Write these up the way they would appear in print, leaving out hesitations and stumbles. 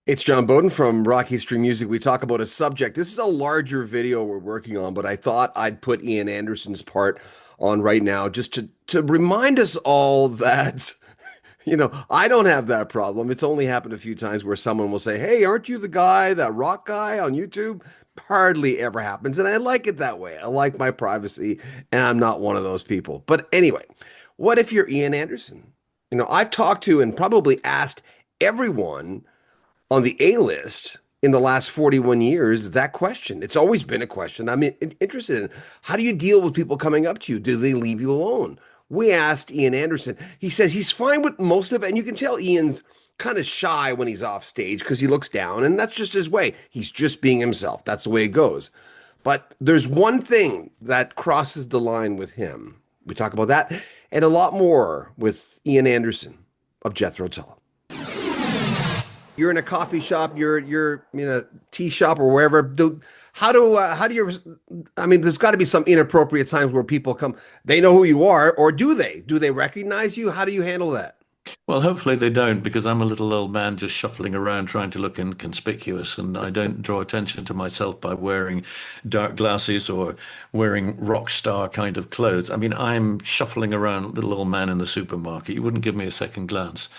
It's John Bowden from Rock History Music. We talk about a subject. This is a larger video we're working on, but I thought I'd put Ian Anderson's part on right now just to remind us all that, I don't have that problem. It's only happened a few times where someone will say, "Hey, aren't you the guy, that rock guy on YouTube?" Hardly ever happens, and I like it that way. I like my privacy, and I'm not one of those people. But anyway, what if you're Ian Anderson? I've talked to and probably asked everyone on the A list in the last 41 years that question. It's always been a question I'm interested in. How do you deal with people coming up to you? Do they leave you alone? We asked Ian Anderson. He says he's fine with most of it. And you can tell Ian's kind of shy when he's off stage because he looks down, and that's just his way. He's just being himself. That's the way it goes. But there's one thing that crosses the line with him. We talk about that and a lot more with Ian Anderson of Jethro Tull. You're in a coffee shop, you're in a tea shop or wherever. How do you? I mean, there's got to be some inappropriate times where people come. They know who you are, or do they? Do they recognize you? How do you handle that? Well, hopefully they don't, because I'm a little old man just shuffling around trying to look inconspicuous, and I don't draw attention to myself by wearing dark glasses or wearing rock star kind of clothes. I mean, I'm shuffling around, little old man in the supermarket. You wouldn't give me a second glance.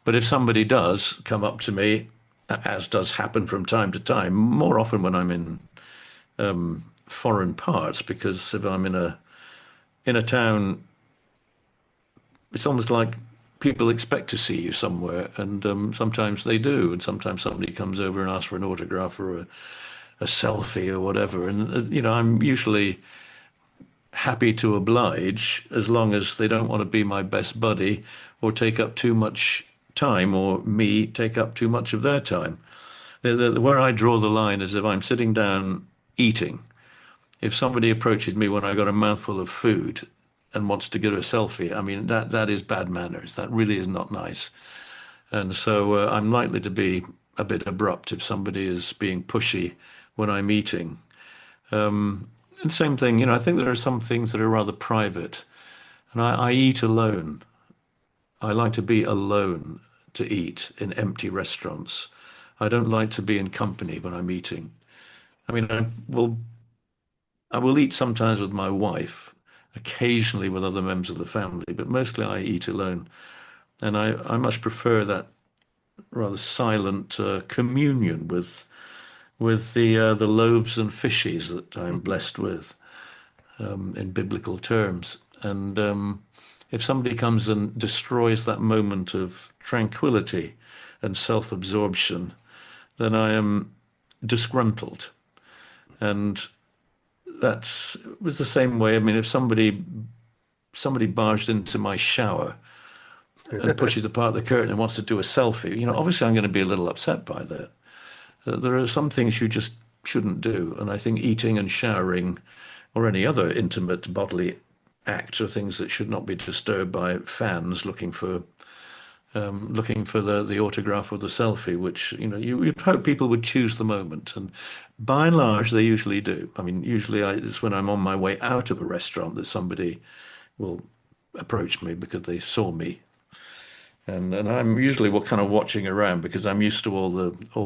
But if somebody does come up to me, as does happen from time to time, more often when I'm in foreign parts, because if I'm in a town, it's almost like people expect to see you somewhere, and sometimes they do, and sometimes somebody comes over and asks for an autograph or a selfie or whatever, and I'm usually happy to oblige as long as they don't want to be my best buddy or take up too much time or me take up too much of their time. Where I draw the line is if I'm sitting down eating. If somebody approaches me when I got a mouthful of food and wants to get a selfie, I mean, that is bad manners. That really is not nice. And so I'm likely to be a bit abrupt if somebody is being pushy when I'm eating. And same thing, I think there are some things that are rather private. And I eat alone. I like to be alone to eat in empty restaurants. I don't like to be in company when I'm eating. I mean, I will eat sometimes with my wife, occasionally with other members of the family, but mostly I eat alone. And I much prefer that rather silent communion with the loaves and fishes that I'm blessed with in biblical terms. And if somebody comes and destroys that moment of tranquility and self-absorption, then I am disgruntled. And that's it was the same way. I mean, if somebody barged into my shower and pushes apart the curtain and wants to do a selfie, obviously I'm going to be a little upset by that. There are some things you just shouldn't do, and I think eating and showering or any other intimate bodily act are things that should not be disturbed by fans looking for the autograph or the selfie, which you'd hope people would choose the moment, and by and large they usually do. I mean, usually it's when I'm on my way out of a restaurant that somebody will approach me because they saw me, and I'm usually what kind of watching around because I'm used to all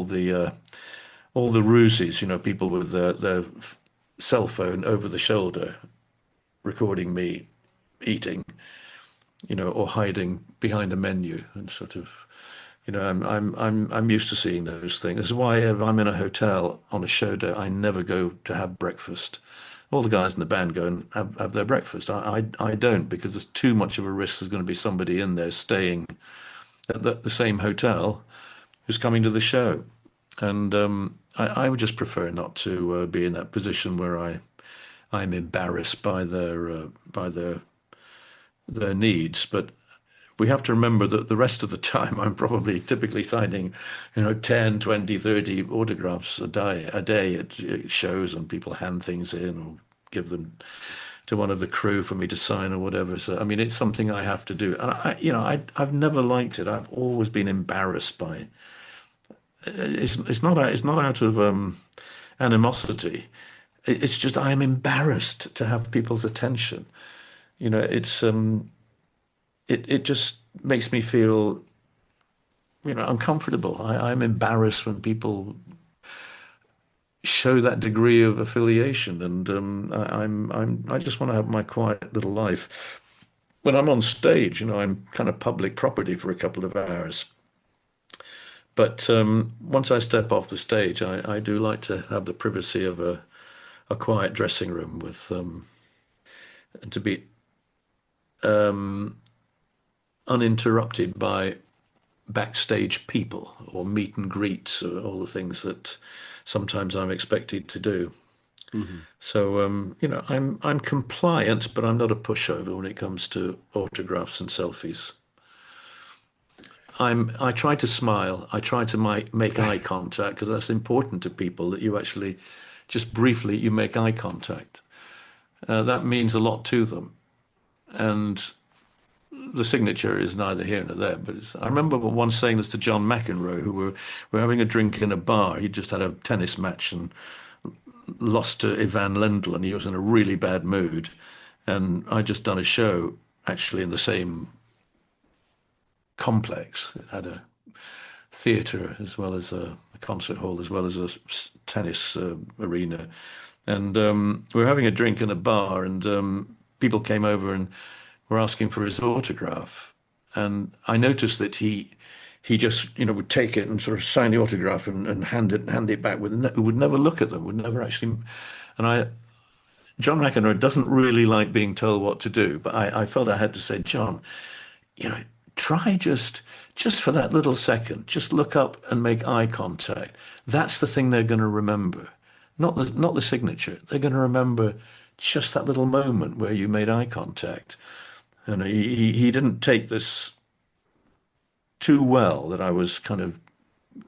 the ruses, people with their cell phone over the shoulder recording me eating, or hiding behind a menu and sort of, I'm used to seeing those things. That's why if I'm in a hotel on a show day, I never go to have breakfast. All the guys in the band go and have their breakfast. I don't because there's too much of a risk. There's going to be somebody in there staying at the same hotel who's coming to the show, and I would just prefer not to be in that position where I'm embarrassed by their needs. But we have to remember that the rest of the time I'm probably typically signing, 10, 20, 30 autographs a day at shows, and people hand things in or give them to one of the crew for me to sign or whatever. So, I mean, it's something I have to do. And I've never liked it. I've always been embarrassed by it. It's not out of animosity. It's just I am embarrassed to have people's attention. It's it just makes me feel uncomfortable. I'm embarrassed when people show that degree of affiliation, and I just want to have my quiet little life. When I'm on stage, I'm kind of public property for a couple of hours. But once I step off the stage, I do like to have the privacy of a quiet dressing room with to be uninterrupted by backstage people or meet and greets or all the things that sometimes I'm expected to do. Mhm. So I'm compliant, but I'm not a pushover when it comes to autographs and selfies. I try to smile. I try to make eye contact because that's important to people that you actually just briefly you make eye contact. That means a lot to them. And the signature is neither here nor there. But I remember once saying this to John McEnroe, who were having a drink in a bar. He just had a tennis match and lost to Ivan Lendl, and he was in a really bad mood. And I just done a show actually in the same complex. It had a theatre as well as a concert hall as well as a tennis arena. And we were having a drink in a bar, and people came over and were asking for his autograph. And I noticed that he just would take it and sort of sign the autograph and hand it back would never look at them, would never actually. And John McEnroe doesn't really like being told what to do, but I felt I had to say, John, you know, try just for that little second, just look up and make eye contact. That's the thing they're going to remember, not the signature. They're going to remember just that little moment where you made eye contact. And he didn't take this too well that I was kind of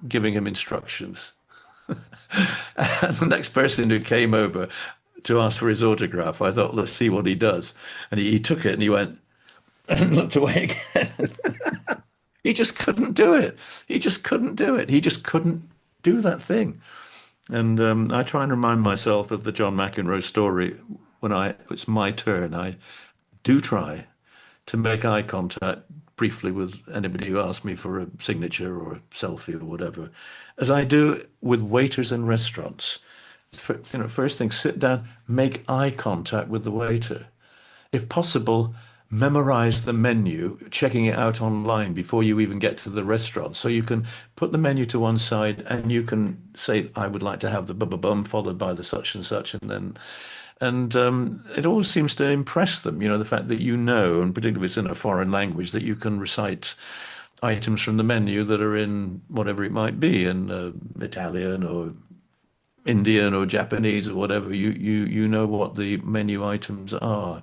giving him instructions. And the next person who came over to ask for his autograph, I thought, let's see what he does. And he took it and he went and looked away again. He just couldn't do it. He just couldn't do it. He just couldn't do that thing. And I try and remind myself of the John McEnroe story when it's my turn. I do try to make eye contact briefly with anybody who asks me for a signature or a selfie or whatever, as I do with waiters in restaurants. First thing, sit down, make eye contact with the waiter. If possible, memorize the menu, checking it out online before you even get to the restaurant. So you can put the menu to one side and you can say, I would like to have the bum followed by the such and such, and then it always seems to impress them, the fact that and particularly if it's in a foreign language, that you can recite items from the menu that are in whatever it might be, in Italian or Indian or Japanese or whatever. You know what the menu items are.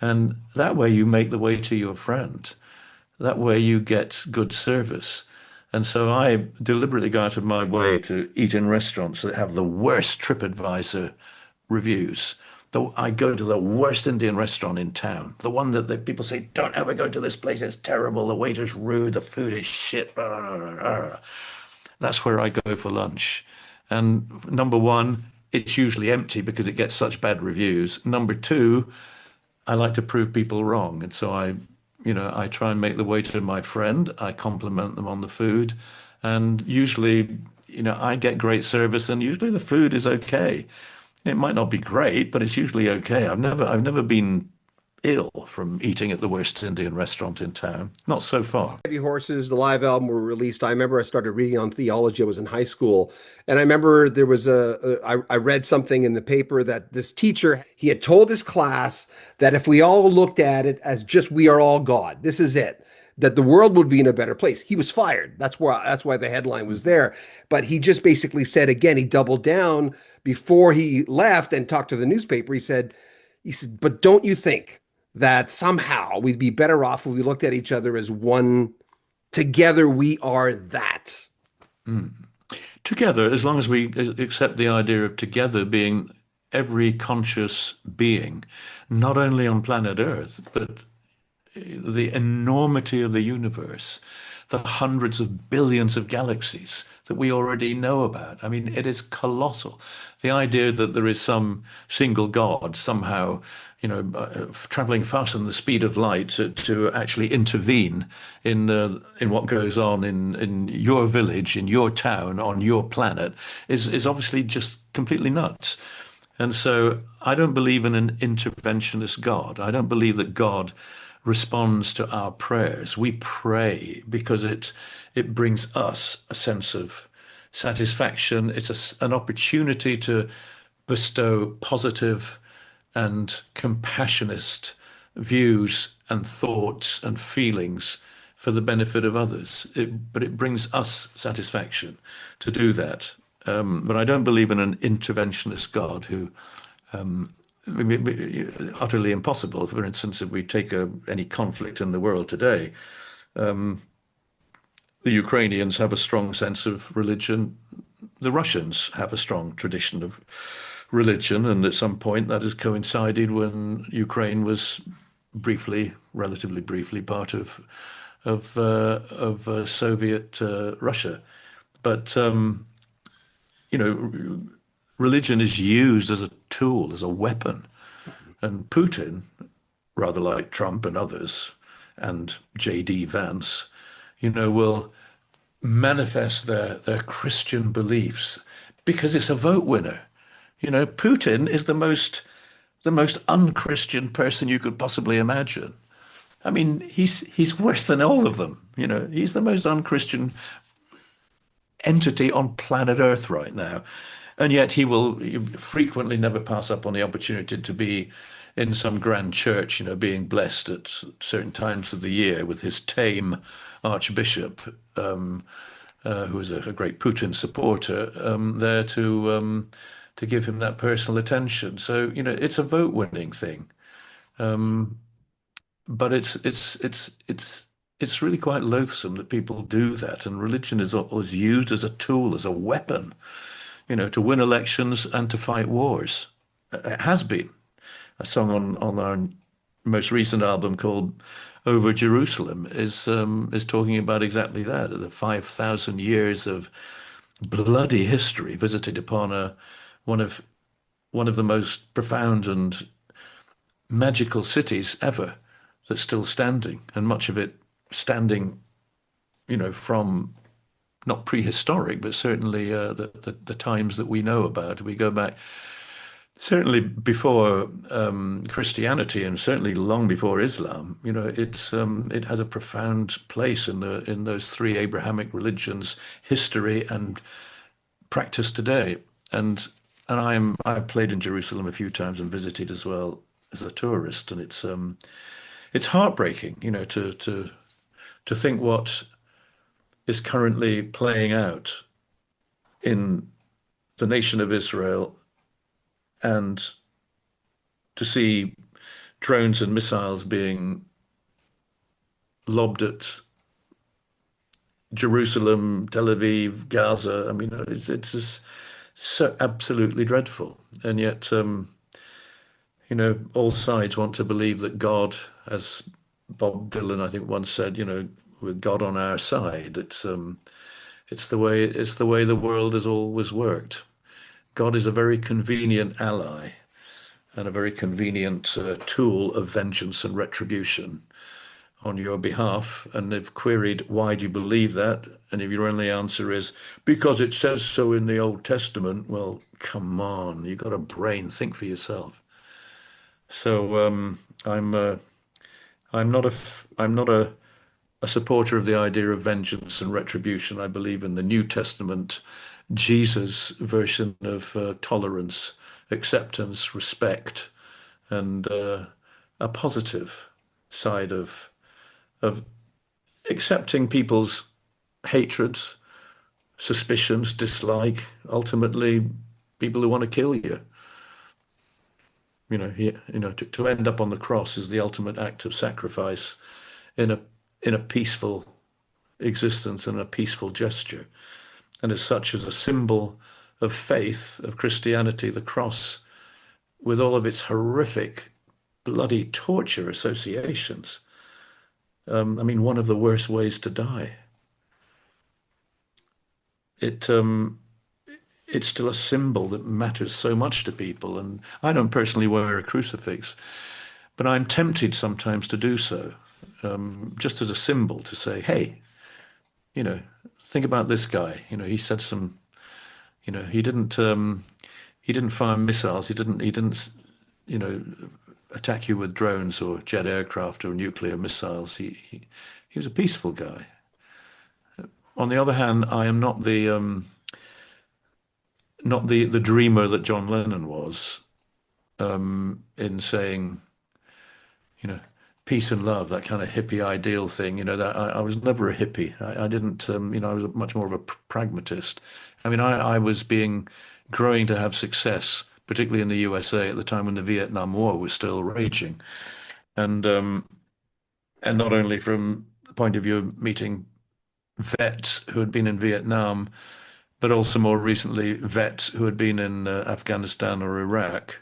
And that way you make the waiter your friend. That way you get good service. And so I deliberately go out of my way to eat in restaurants that have the worst TripAdvisor reviews. I go to the worst Indian restaurant in town, the one that the people say, don't ever go to this place, it's terrible, the waiter's rude, the food is shit. That's where I go for lunch. And number one, it's usually empty because it gets such bad reviews. Number two, I like to prove people wrong. And so I try and make the waiter my friend. I compliment them on the food. And usually, I get great service and usually the food is okay. It might not be great, but it's usually okay. I've never been ill from eating at the worst Indian restaurant in town. Not so far. Heavy Horses, the live album were released. I remember I started reading on theology. I was in high school, and I remember there was I read something in the paper that this teacher, he had told his class that if we all looked at it as just we are all God, this is it, that the world would be in a better place. He was fired. That's why the headline was there. But he just basically said again, he doubled down before he left and talked to the newspaper. He said, but don't you think that somehow we'd be better off if we looked at each other as one. Together we are that. Together, as long as we accept the idea of together being every conscious being, not only on planet Earth, but the enormity of the universe, the hundreds of billions of galaxies that we already know about. I mean, it is colossal. The idea that there is some single God somehow, traveling faster than the speed of light to actually intervene in what goes on in your village, in your town, on your planet is obviously just completely nuts. And so I don't believe in an interventionist God. I don't believe that God responds to our prayers. We pray because it brings us a sense of satisfaction. It's an opportunity to bestow positive and compassionist views and thoughts and feelings for the benefit of others. But it brings us satisfaction to do that. But I don't believe in an interventionist God who utterly impossible. For instance, if we take any conflict in the world today, the Ukrainians have a strong sense of religion. The Russians have a strong tradition of religion, and at some point that has coincided when Ukraine was briefly, relatively briefly, part of Soviet Russia. But you know, religion is used as a tool, as a weapon, and Putin, rather like Trump and others, and J.D. Vance, will manifest their Christian beliefs because it's a vote winner. Putin is the most unchristian person you could possibly imagine. I mean, he's worse than all of them. He's the most unchristian entity on planet Earth right now. And yet he will frequently never pass up on the opportunity to be in some grand church, being blessed at certain times of the year with his tame archbishop, who is a great Putin supporter, there to give him that personal attention. So, it's a vote-winning thing. But it's really quite loathsome that people do that, and religion is always used as a tool, as a weapon, to win elections and to fight wars. It has been. A song on our most recent album called "Over Jerusalem" is talking about exactly that, the 5,000 years of bloody history visited upon one of one of the most profound and magical cities ever that's still standing, and much of it standing, from not prehistoric, but certainly the times that we know about. We go back certainly before Christianity, and certainly long before Islam. It has a profound place in those three Abrahamic religions, history and practice today. And I've played in Jerusalem a few times and visited as well as a tourist, and it's heartbreaking, to think what is currently playing out in the nation of Israel, and to see drones and missiles being lobbed at Jerusalem, Tel Aviv, Gaza. I mean, it's just so absolutely dreadful. And yet, all sides want to believe that God, as Bob Dylan, I think, once said, with God on our side. It's the way the world has always worked. God is a very convenient ally and a very convenient tool of vengeance and retribution on your behalf. And they've queried, why do you believe that? And if your only answer is, because it says so in the Old Testament, well, come on, you've got a brain, think for yourself. So I'm not a supporter of the idea of vengeance and retribution. I believe in the New Testament, Jesus' version of tolerance, acceptance, respect, and a positive side of accepting people's hatred, suspicions, dislike, ultimately people who want to kill you. To end up on the cross is the ultimate act of sacrifice in a peaceful existence and a peaceful gesture. And as such, as a symbol of faith, of Christianity, the cross, with all of its horrific, bloody torture associations, I mean, one of the worst ways to die. It it's still a symbol that matters so much to people. And I don't personally wear a crucifix, but I'm tempted sometimes to do so, just as a symbol to say, hey, you know, think about this guy. He said some, he didn't fire missiles. He didn't, you know, attack you with drones or jet aircraft or nuclear missiles. He was a peaceful guy. On the other hand, I am not the dreamer that John Lennon was, in saying, you know, peace and love, that kind of hippie ideal thing. That I was never a hippie. I didn't, I was much more of a pragmatist. I mean, I was growing to have success, particularly in the USA at the time when the Vietnam War was still raging. And not only from the point of view of meeting vets who had been in Vietnam, but also more recently vets who had been in Afghanistan or Iraq.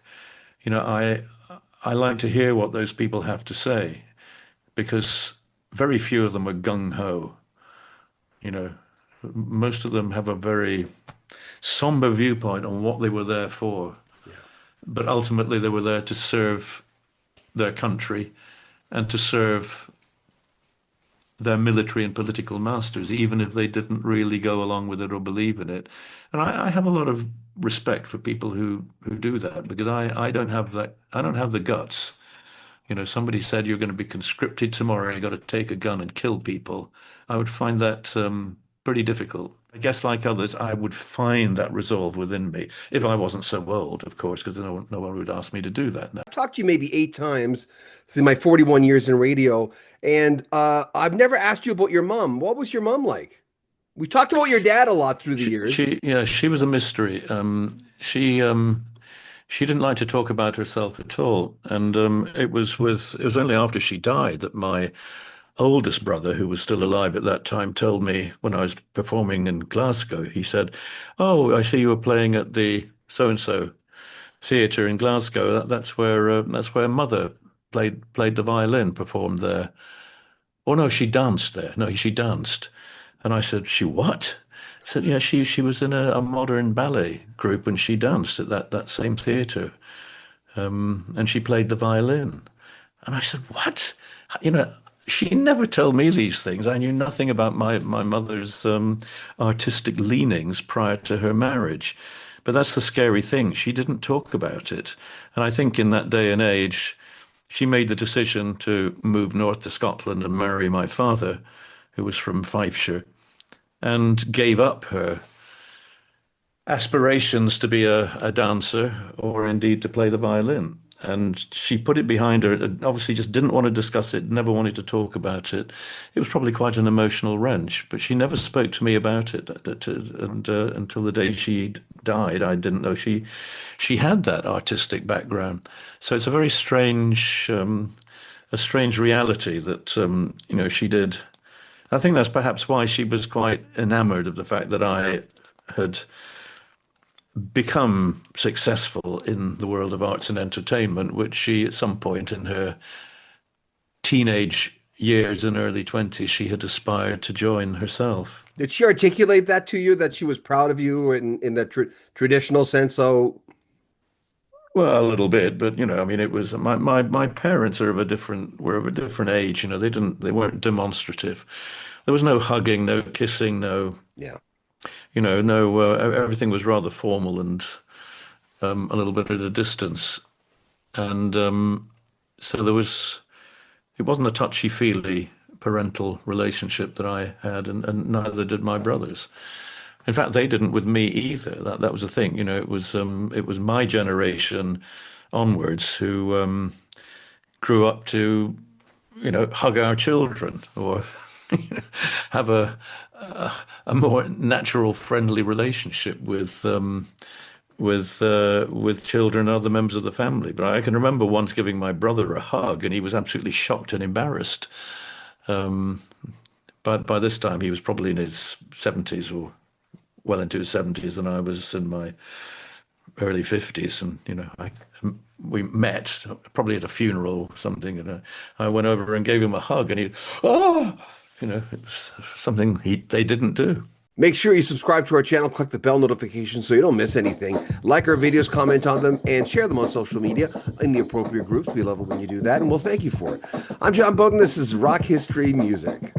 I like to hear what those people have to say because very few of them are gung ho. You know, most of them have a very somber viewpoint on what they were there for, Yeah. but ultimately they were there to serve their country and to serve their military and political masters, even if they didn't really go along with it or believe in it. And I have a lot of respect for people who do that because I don't have that. I don't have the guts. Somebody said you're going to be conscripted tomorrow. You got to take a gun and kill people. I would find that pretty difficult. I guess, like others, I would find that resolve within me if I wasn't so old, of course, because no one would ask me to do that now. I've talked to you maybe 8 times in my 41 years in radio, and I've never asked you about your mom. What was your mom like? We talked about your dad a lot through the years. Yeah, she was a mystery. She didn't like to talk about herself at all, and it was only after she died that my oldest brother, who was still alive at that time, told me when I was performing in Glasgow. He said, "Oh, I see you were playing at the so and so theatre in Glasgow. That's where Mother played the violin, performed there. Oh no, she danced there. No, she danced." And I said, "She what?" I said, "Yeah, she was in a modern ballet group and she danced at that same theatre, and she played the violin." And I said, "What?" You know, she never told me these things. I knew nothing about my mother's artistic leanings prior to her marriage. But that's the scary thing. She didn't talk about it. And I think in that day and age, she made the decision to move north to Scotland and marry my father, who was from Fifeshire, and gave up her aspirations to be a dancer or indeed to play the violin. And she put it behind her and obviously just didn't want to discuss it, never wanted to talk about it. It was probably quite an emotional wrench, but she never spoke to me about it. And until the day she died, I didn't know she had that artistic background. So it's a strange reality that she did. I think that's perhaps why she was quite enamored of the fact that I had become successful in the world of arts and entertainment, which she, at some point in her teenage years and early 20s, she had aspired to join herself. Did she articulate that to you that she was proud of you in the traditional sense? So, Well, a little bit, but I mean, it was my parents were of a different age. They weren't demonstrative. There was no hugging, no kissing, no, yeah. no. Everything was rather formal and a little bit at a distance, and so it wasn't a touchy-feely parental relationship that I had, and neither did my brothers. In fact, they didn't with me either. That was the thing. It was my generation onwards who grew up to hug our children or have a more natural, friendly relationship with children and other members of the family. But I can remember once giving my brother a hug, and he was absolutely shocked and embarrassed. But by this time, he was probably in his 70s or well into his 70s, and I was in my early 50s. And, we met probably at a funeral or something. And I went over and gave him a hug, and it was something they didn't do. Make sure you subscribe to our channel, click the bell notification so you don't miss anything. Like our videos, comment on them, and share them on social media in the appropriate groups. We love it when you do that, and we'll thank you for it. I'm John Bowden. This is Rock History Music.